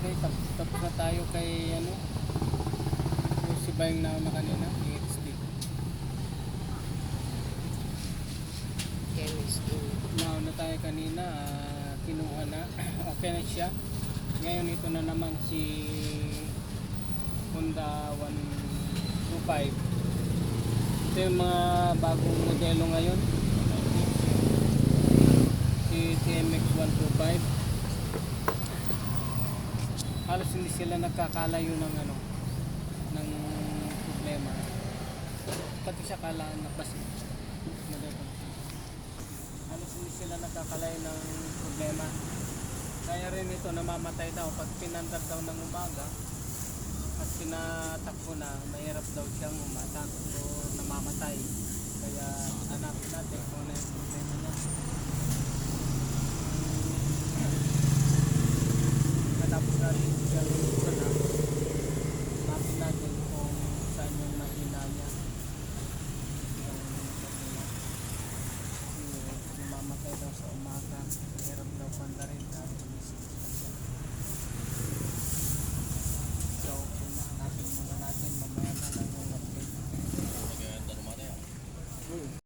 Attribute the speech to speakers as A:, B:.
A: Okay, tapos na tayo kay ano, yung si Bayang na kanina, EXT. Nauna tayo kanina, kinuha na, okay na siya. Ngayon ito na naman si Honda 125. Ito yung mga bagong modelo ngayon. Si TMX 125. Halos hindi sila nagkakalayo ng ano, ng problema. Pati siya kalaan na basi. Halos hindi sila nagkakalayo ng problema. Kaya rin ito namamatay daw pag pinandar daw ng umaga at pinatakbo na, mahirap daw siyang umatak o namamatay. Kaya hanapin natin kung ano yung problema niya. Matapos natin siyang na, hanapin natin kung saan yung mahina niya. Namamatay daw sa umaga, mahirap daw pandarin.